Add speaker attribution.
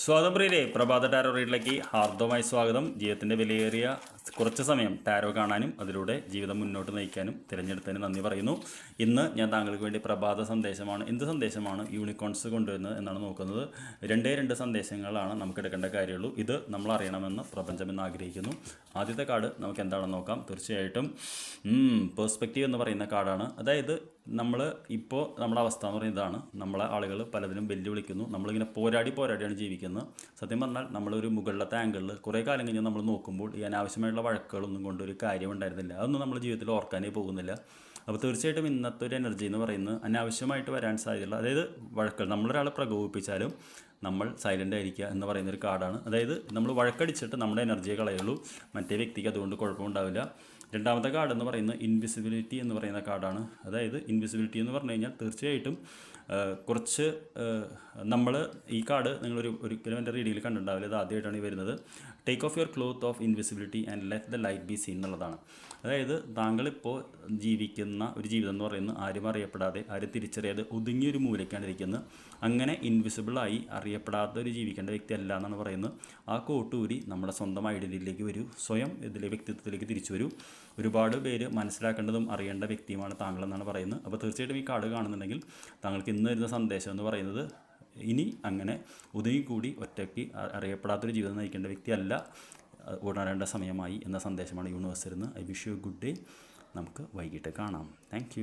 Speaker 1: സ്വാഗതം പ്രിയരെ, പ്രഭാത ടാരോ റീഡിലേക്ക് ഹാർദവമായി സ്വാഗതം. ജീവിതത്തിൻ്റെ വിലയേറിയ കുറച്ച് സമയം ടാരോ കാണാനും അതിലൂടെ ജീവിതം മുന്നോട്ട് നയിക്കാനും തിരഞ്ഞെടുത്തതിന് നന്ദി പറയുന്നു. ഇന്ന് ഞാൻ താങ്കൾക്ക് വേണ്ടി പ്രഭാത സന്ദേശമാണ്, എന്ത് സന്ദേശമാണ് യൂണിക്കോൺസ് കൊണ്ടുവരുന്നത് എന്നാണ് നോക്കുന്നത്. രണ്ട് സന്ദേശങ്ങളാണ് നമുക്ക് എടുക്കേണ്ട കാര്യമുള്ളൂ. ഇത് നമ്മൾ അറിയണമെന്ന് പ്രപഞ്ചമെന്ന് ആഗ്രഹിക്കുന്നു. ആദ്യത്തെ കാർഡ് നമുക്ക് എന്താണെന്ന് നോക്കാം. തീർച്ചയായിട്ടും പേഴ്സ്പെക്റ്റീവ് എന്ന് പറയുന്ന കാർഡാണ്. അതായത് നമ്മുടെ അവസ്ഥ എന്ന് പറയുന്നത് ഇതാണ്. നമ്മളെ ആളുകൾ പലതിനും വെല്ലുവിളിക്കുന്നു. നമ്മളിങ്ങനെ പോരാടിയാണ് ജീവിക്കുന്നത്. സത്യം പറഞ്ഞാൽ നമ്മളൊരു മുകളിലത്തെ ആംഗിളിൽ കുറേ കാലം കഴിഞ്ഞ് നമ്മൾ നോക്കുമ്പോൾ ഈ അനാവശ്യമായിട്ടുള്ള വഴക്കുകളൊന്നും കൊണ്ടൊരു കാര്യം ഉണ്ടായിരുന്നില്ല. അതൊന്നും നമ്മൾ ജീവിതത്തിൽ ഓർക്കാനേ പോകുന്നില്ല. അപ്പോൾ തീർച്ചയായിട്ടും ഇന്നത്തെ ഒരു എനർജി എന്ന് പറയുന്നത് അനാവശ്യമായിട്ട് വരാൻ സാധ്യതയുള്ള, അതായത് വഴക്കുകൾ, നമ്മളൊരാളെ പ്രകോപിപ്പിച്ചാലും നമ്മൾ സൈലൻ്റ് ആയിരിക്കുക എന്ന് പറയുന്നൊരു കാർഡാണ്. അതായത് നമ്മൾ വഴക്കടിച്ചിട്ട് നമ്മുടെ എനർജിയെ കളയുള്ളൂ, മറ്റേ വ്യക്തിക്ക് അതുകൊണ്ട് കുഴപ്പമുണ്ടാവില്ല. രണ്ടാമത്തെ കാർഡ് എന്ന് പറയുന്നത് ഇൻവിസിബിലിറ്റി എന്ന് പറയുന്ന കാർഡാണ്. അതായത് ഇൻവിസിബിലിറ്റി എന്ന് പറഞ്ഞു കഴിഞ്ഞാൽ തീർച്ചയായിട്ടും കുറച്ച് നമ്മൾ ഈ കാർഡ് ഒരിക്കലും എൻ്റെ റീഡിങ്ങിൽ കണ്ടിട്ടുണ്ടാവില്ല. ഇത് ആദ്യമായിട്ടാണ് ഈ വരുന്നത്. Take off your cloth of invisibility and let the light be seen എന്നുള്ളതാണ്. അതായത് താങ്കളിപ്പോൾ ജീവിക്കുന്ന ഒരു ജീവിതം എന്ന് പറയുന്നത് ആരും അറിയപ്പെടാതെ, ആരും തിരിച്ചറിയാതെ ഒതുങ്ങിയൊരു മൂലയ്ക്കാണ് ഇരിക്കുന്നത്. അങ്ങനെ ഇൻവിസിബിളായി അറിയപ്പെടാത്ത ഒരു ജീവിക്കേണ്ട വ്യക്തി അല്ല എന്നാണ് പറയുന്നത്. ആ കോട്ടൂരി നമ്മുടെ സ്വന്തം ഐഡൻറ്റിറ്റിയിലേക്ക് വരൂ, സ്വയം ഇതിലെ വ്യക്തിത്വത്തിലേക്ക് തിരിച്ചു വരൂ. ഒരുപാട് പേര് മനസ്സിലാക്കേണ്ടതും അറിയേണ്ട വ്യക്തിയുമാണ് താങ്കളെന്നാണ് പറയുന്നത്. അപ്പോൾ തീർച്ചയായിട്ടും ഈ കാർഡ് കാണുന്നുണ്ടെങ്കിൽ താങ്കൾക്ക് ഇന്ന് വരുന്ന സന്ദേശം എന്ന് പറയുന്നത്, ഇനി അങ്ങനെ ഒതുങ്ങിക്കൂടി ഒറ്റയ്ക്ക് അറിയപ്പെടാത്തൊരു ജീവിതം നയിക്കേണ്ട വ്യക്തിയല്ല, ഉണരേണ്ട സമയമായി എന്ന സന്ദേശമാണ് യൂണിവേഴ്സ് തരുന്നത്. I wish you good day. നമുക്ക് വൈകിട്ട് കാണാം. താങ്ക്